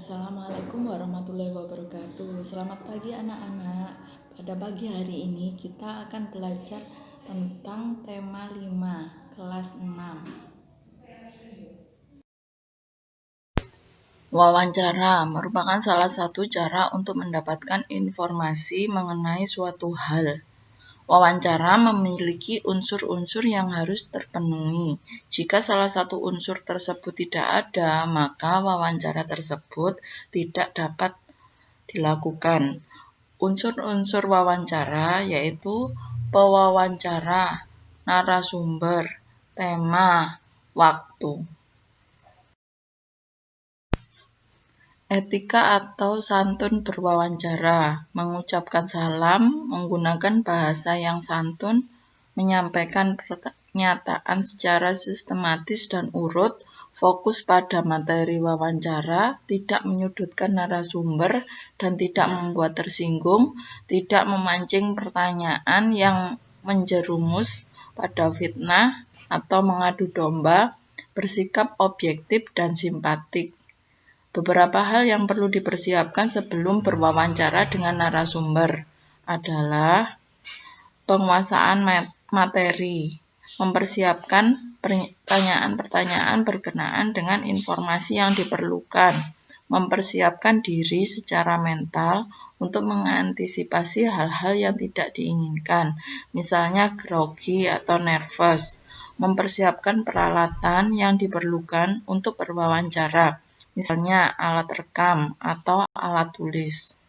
Assalamualaikum warahmatullahi wabarakatuh. Selamat pagi anak-anak. Pada pagi hari ini kita akan belajar tentang tema 5 kelas 6. Wawancara merupakan salah satu cara untuk mendapatkan informasi mengenai suatu hal. Wawancara memiliki unsur-unsur yang harus terpenuhi. Jika salah satu unsur tersebut tidak ada, maka wawancara tersebut tidak dapat dilakukan. Unsur-unsur wawancara yaitu pewawancara, narasumber, tema, waktu. Etika atau santun berwawancara, mengucapkan salam, menggunakan bahasa yang santun, menyampaikan pernyataan secara sistematis dan urut, fokus pada materi wawancara, tidak menyudutkan narasumber, dan tidak membuat tersinggung, tidak memancing pertanyaan yang menjerumus pada fitnah atau mengadu domba, bersikap objektif dan simpatik. Beberapa hal yang perlu dipersiapkan sebelum berwawancara dengan narasumber adalah penguasaan materi, mempersiapkan pertanyaan-pertanyaan berkenaan dengan informasi yang diperlukan, mempersiapkan diri secara mental untuk mengantisipasi hal-hal yang tidak diinginkan, misalnya grogi atau nervous, mempersiapkan peralatan yang diperlukan untuk berwawancara, misalnya alat rekam atau alat tulis.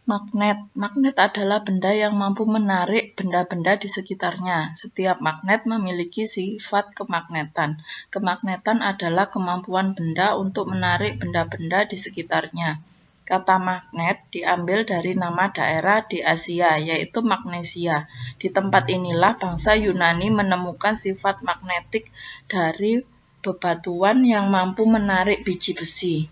Magnet adalah benda yang mampu menarik benda-benda di sekitarnya. Setiap magnet memiliki sifat kemagnetan. Kemagnetan adalah kemampuan benda untuk menarik benda-benda di sekitarnya. Kata magnet diambil dari nama daerah di Asia, yaitu Magnesia. Di tempat inilah bangsa Yunani menemukan sifat magnetik dari bebatuan yang mampu menarik biji besi.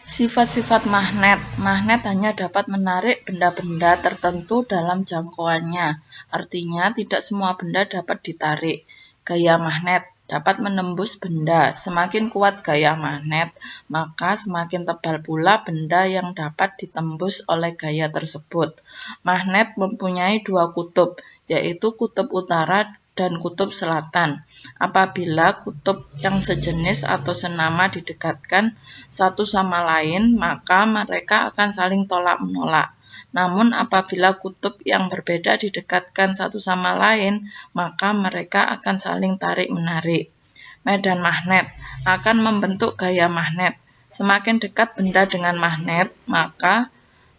Sifat-sifat magnet. Magnet hanya dapat menarik benda-benda tertentu dalam jangkauannya. Artinya, tidak semua benda dapat ditarik. Gaya magnet dapat menembus benda. Semakin kuat gaya magnet, maka semakin tebal pula benda yang dapat ditembus oleh gaya tersebut. Magnet mempunyai dua kutub, yaitu kutub utara dan kutub selatan. Apabila kutub yang sejenis atau senama didekatkan satu sama lain, maka mereka akan saling tolak-menolak. Namun apabila kutub yang berbeda didekatkan satu sama lain, maka mereka akan saling tarik-menarik. Medan magnet akan membentuk gaya magnet. Semakin dekat benda dengan magnet, maka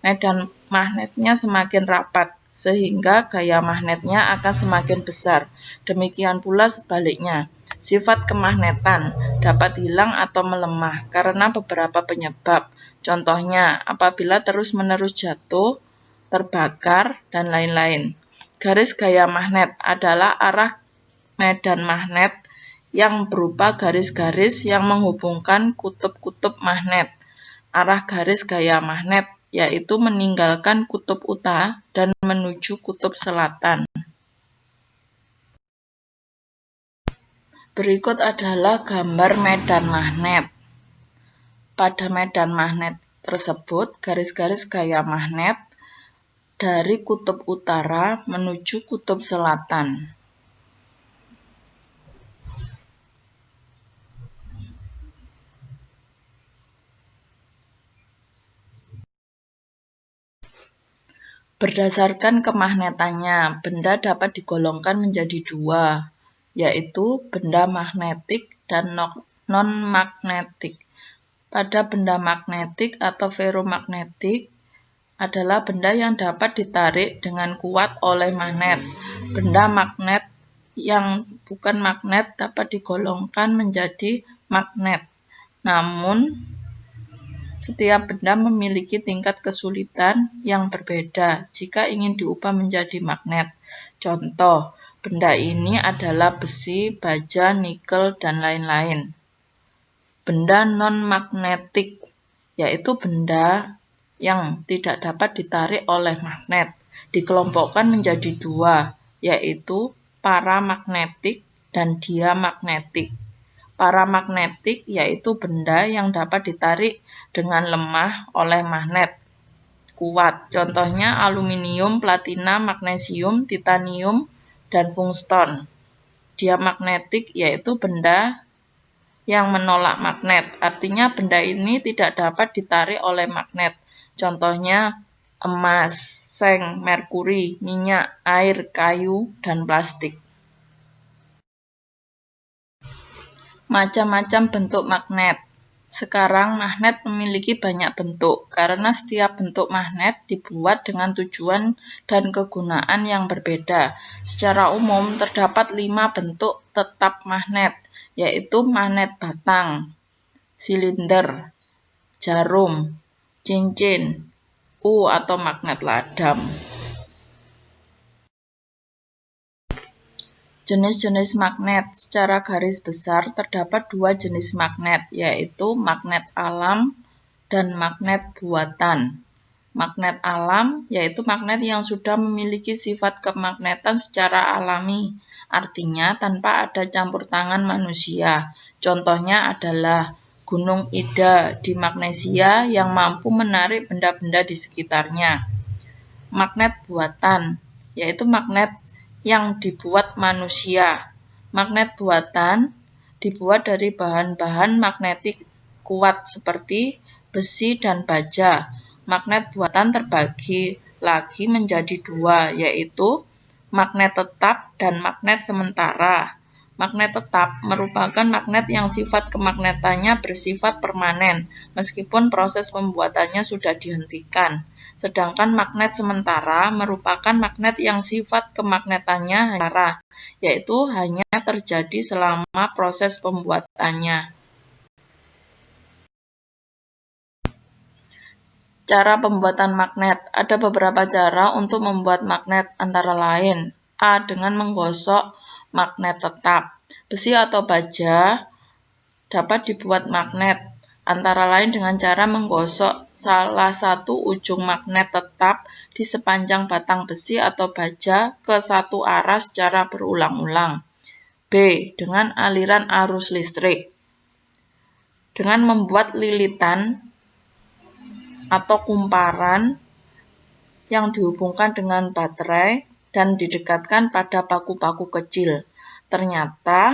medan magnetnya semakin rapat, sehingga gaya magnetnya akan semakin besar. Demikian pula sebaliknya. Sifat kemagnetan dapat hilang atau melemah karena beberapa penyebab. Contohnya, apabila terus-menerus jatuh, terbakar, dan lain-lain. Garis gaya magnet adalah arah medan magnet yang berupa garis-garis yang menghubungkan kutub-kutub magnet. Arah garis gaya magnet yaitu meninggalkan kutub utara dan menuju kutub selatan. Berikut adalah gambar medan magnet. Pada medan magnet tersebut, garis-garis gaya magnet dari kutub utara menuju kutub selatan. Berdasarkan kemagnetannya, benda dapat digolongkan menjadi dua, yaitu benda magnetik dan non-magnetik. Pada benda magnetik atau ferromagnetik adalah benda yang dapat ditarik dengan kuat oleh magnet. Benda magnet yang bukan magnet dapat digolongkan menjadi magnet. Namun, setiap benda memiliki tingkat kesulitan yang berbeda jika ingin diubah menjadi magnet. Contoh, benda ini adalah besi, baja, nikel, dan lain-lain. Benda non-magnetik, yaitu benda yang tidak dapat ditarik oleh magnet, dikelompokkan menjadi dua, yaitu paramagnetik dan diamagnetik. Paramagnetik yaitu benda yang dapat ditarik dengan lemah oleh magnet kuat. Contohnya aluminium, platina, magnesium, titanium, dan tungsten. Diamagnetik yaitu benda yang menolak magnet. Artinya benda ini tidak dapat ditarik oleh magnet. Contohnya emas, seng, merkuri, minyak, air, kayu, dan plastik. Macam-macam bentuk magnet. Sekarang magnet memiliki banyak bentuk karena setiap bentuk magnet dibuat dengan tujuan dan kegunaan yang berbeda. Secara umum terdapat 5 bentuk tetap magnet, yaitu magnet batang, silinder, jarum, cincin, atau magnet ladam. Jenis-jenis magnet. Secara garis besar terdapat 2 jenis magnet, yaitu magnet alam dan magnet buatan. Magnet alam yaitu magnet yang sudah memiliki sifat kemagnetan secara alami, artinya tanpa ada campur tangan manusia. Contohnya adalah Gunung Ida di Magnesia yang mampu menarik benda-benda di sekitarnya. Magnet buatan yaitu magnet yang dibuat manusia. Magnet buatan dibuat dari bahan-bahan magnetik kuat seperti besi dan baja. Magnet buatan terbagi lagi menjadi 2, yaitu magnet tetap dan magnet sementara. Magnet tetap merupakan magnet yang sifat kemagnetannya bersifat permanen, meskipun proses pembuatannya sudah dihentikan. Sedangkan magnet sementara merupakan magnet yang sifat kemagnetannya sementara, yaitu hanya terjadi selama proses pembuatannya. Cara pembuatan magnet. Ada beberapa cara untuk membuat magnet, antara lain A. Dengan menggosok magnet tetap. Besi atau baja dapat dibuat magnet, antara lain dengan cara menggosok salah satu ujung magnet tetap di sepanjang batang besi atau baja ke satu arah secara berulang-ulang. B. Dengan aliran arus listrik. Dengan membuat lilitan atau kumparan yang dihubungkan dengan baterai dan didekatkan pada paku-paku kecil. Ternyata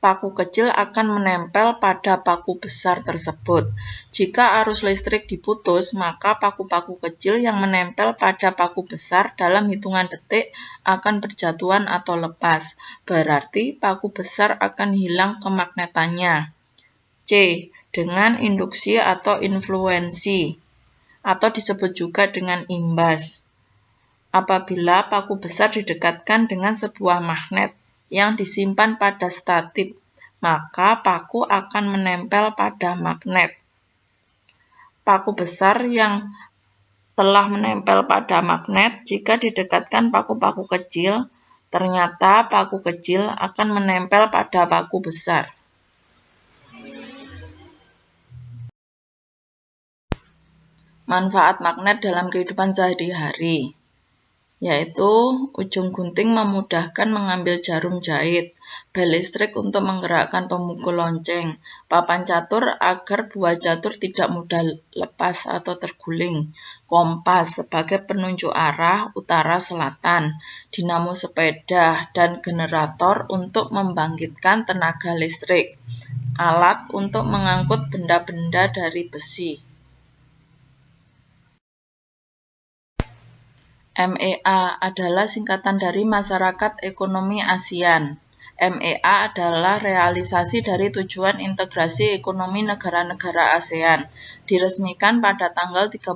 paku kecil akan menempel pada paku besar tersebut. Jika arus listrik diputus, maka paku-paku kecil yang menempel pada paku besar dalam hitungan detik akan berjatuhan atau lepas. Berarti paku besar akan hilang kemagnetannya. C. Dengan induksi atau influensi, atau disebut juga dengan imbas. Apabila paku besar didekatkan dengan sebuah magnet yang disimpan pada statif, maka paku akan menempel pada magnet. Paku besar yang telah menempel pada magnet, jika didekatkan paku-paku kecil, ternyata paku kecil akan menempel pada paku besar. Manfaat magnet dalam kehidupan sehari-hari, yaitu ujung gunting memudahkan mengambil jarum jahit, bel listrik untuk menggerakkan pemukul lonceng, papan catur agar buah catur tidak mudah lepas atau terguling, kompas sebagai penunjuk arah utara-selatan, dinamo sepeda, dan generator untuk membangkitkan tenaga listrik, alat untuk mengangkut benda-benda dari besi. MEA adalah singkatan dari Masyarakat Ekonomi ASEAN. MEA adalah realisasi dari Tujuan Integrasi Ekonomi Negara-negara ASEAN, diresmikan pada tanggal 31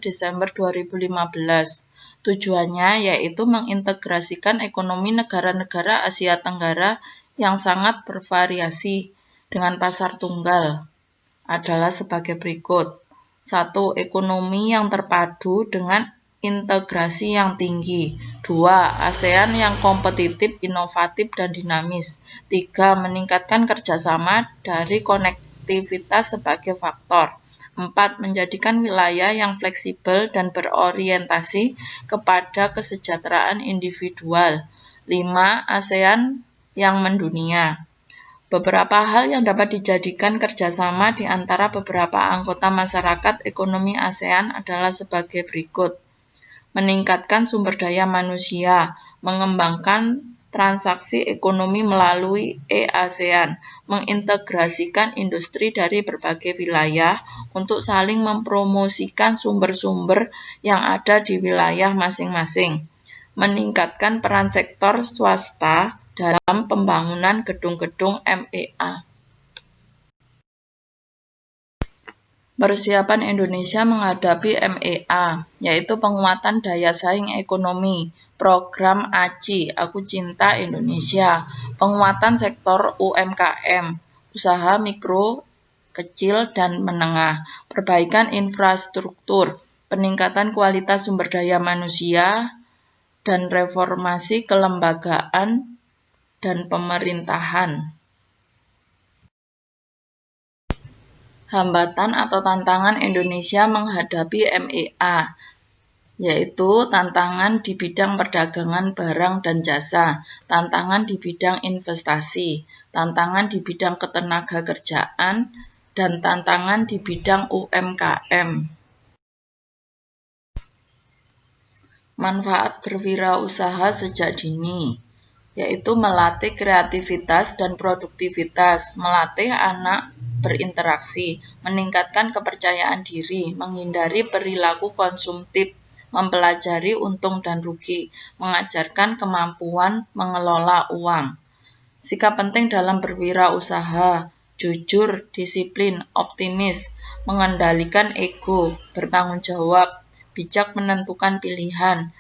Desember 2015. Tujuannya yaitu mengintegrasikan ekonomi negara-negara Asia Tenggara yang sangat bervariasi dengan pasar tunggal adalah sebagai berikut. 1. Ekonomi yang terpadu dengan integrasi yang tinggi. 2. ASEAN yang kompetitif, inovatif, dan dinamis. 3. Meningkatkan kerjasama dari konektivitas sebagai faktor. 4. Menjadikan wilayah yang fleksibel dan berorientasi kepada kesejahteraan individual. 5. ASEAN yang mendunia. Beberapa hal yang dapat dijadikan kerjasama di antara beberapa anggota masyarakat ekonomi ASEAN adalah sebagai berikut. Meningkatkan sumber daya manusia, mengembangkan transaksi ekonomi melalui e-ASEAN, mengintegrasikan industri dari berbagai wilayah untuk saling mempromosikan sumber-sumber yang ada di wilayah masing-masing, meningkatkan peran sektor swasta dalam pembangunan gedung-gedung MEA. Persiapan Indonesia menghadapi MEA, yaitu penguatan daya saing ekonomi, program ACI, Aku Cinta Indonesia, penguatan sektor UMKM, usaha mikro, kecil, dan menengah, perbaikan infrastruktur, peningkatan kualitas sumber daya manusia, dan reformasi kelembagaan dan pemerintahan. Hambatan atau tantangan Indonesia menghadapi MEA, yaitu tantangan di bidang perdagangan barang dan jasa, tantangan di bidang investasi, tantangan di bidang ketenagakerjaan, dan tantangan di bidang UMKM. Manfaat berwirausaha sejak dini, yaitu melatih kreativitas dan produktivitas, melatih anak berinteraksi, meningkatkan kepercayaan diri, menghindari perilaku konsumtif, mempelajari untung dan rugi, mengajarkan kemampuan mengelola uang. Sikap penting dalam berwirausaha: jujur, disiplin, optimis, mengendalikan ego, bertanggung jawab, bijak menentukan pilihan,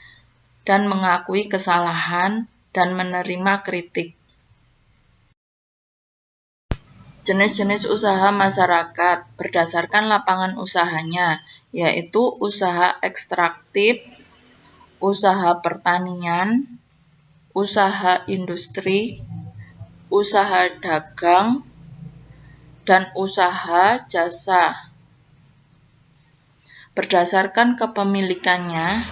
dan mengakui kesalahan dan menerima kritik. Jenis-jenis usaha masyarakat berdasarkan lapangan usahanya, yaitu usaha ekstraktif, usaha pertanian, usaha industri, usaha dagang, dan usaha jasa. Berdasarkan kepemilikannya,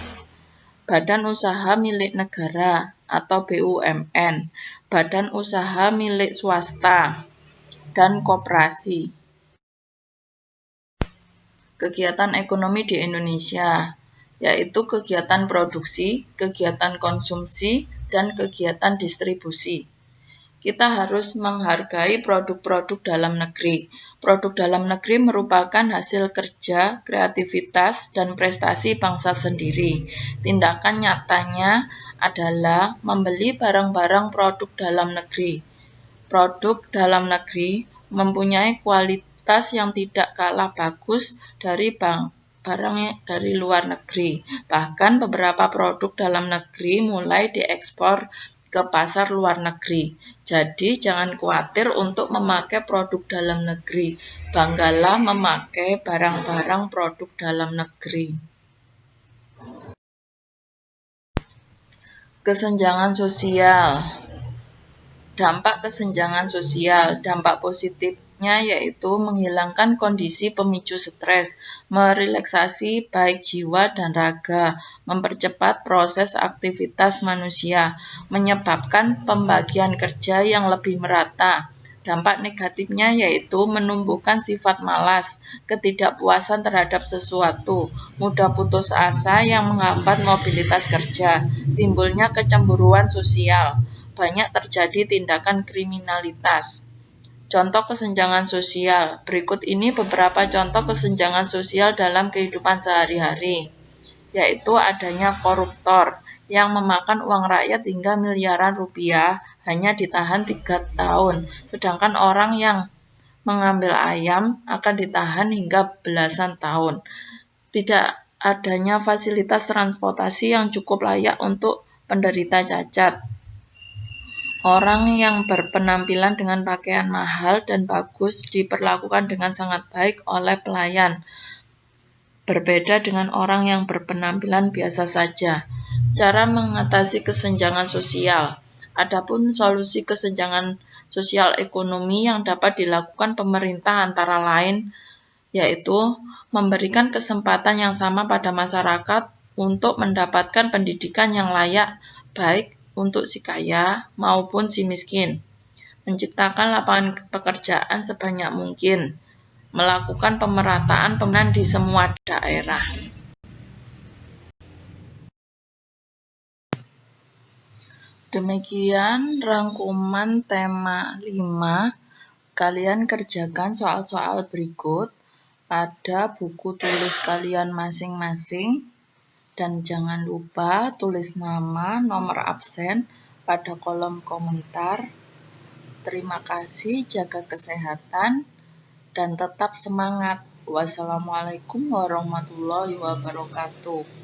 badan usaha milik negara atau BUMN, badan usaha milik swasta, dan koperasi. Kegiatan ekonomi di Indonesia, yaitu kegiatan produksi, kegiatan konsumsi, dan kegiatan distribusi. Kita harus menghargai produk-produk dalam negeri. Produk dalam negeri merupakan hasil kerja, kreativitas, dan prestasi bangsa sendiri. Tindakan nyatanya adalah membeli barang-barang produk dalam negeri. Produk dalam negeri mempunyai kualitas yang tidak kalah bagus dari barang dari luar negeri. Bahkan beberapa produk dalam negeri mulai diekspor ke pasar luar negeri. Jadi jangan khawatir untuk memakai produk dalam negeri. Banggalah memakai barang-barang produk dalam negeri. Kesenjangan sosial. Dampak kesenjangan sosial, dampak positifnya yaitu menghilangkan kondisi pemicu stres, merelaksasi baik jiwa dan raga, mempercepat proses aktivitas manusia, menyebabkan pembagian kerja yang lebih merata. Dampak negatifnya yaitu menumbuhkan sifat malas, ketidakpuasan terhadap sesuatu, mudah putus asa yang menghambat mobilitas kerja, timbulnya kecemburuan sosial, banyak terjadi tindakan kriminalitas. Contoh kesenjangan sosial. Berikut ini beberapa contoh kesenjangan sosial dalam kehidupan sehari-hari, yaitu adanya koruptor yang memakan uang rakyat hingga miliaran rupiah hanya ditahan 3 tahun, sedangkan orang yang mengambil ayam akan ditahan hingga belasan tahun. Tidak adanya fasilitas transportasi yang cukup layak untuk penderita cacat. Orang yang berpenampilan dengan pakaian mahal dan bagus diperlakukan dengan sangat baik oleh pelayan, berbeda dengan orang yang berpenampilan biasa saja. Cara mengatasi kesenjangan sosial. Adapun solusi kesenjangan sosial ekonomi yang dapat dilakukan pemerintah antara lain, yaitu memberikan kesempatan yang sama pada masyarakat untuk mendapatkan pendidikan yang layak, baik untuk si kaya maupun si miskin, menciptakan lapangan pekerjaan sebanyak mungkin, melakukan pemerataan pembangunan di semua daerah. Demikian rangkuman tema 5. Kalian kerjakan soal-soal berikut pada buku tulis kalian masing-masing. Dan jangan lupa tulis nama, nomor absen pada kolom komentar. Terima kasih, jaga kesehatan, dan tetap semangat. Wassalamualaikum warahmatullahi wabarakatuh.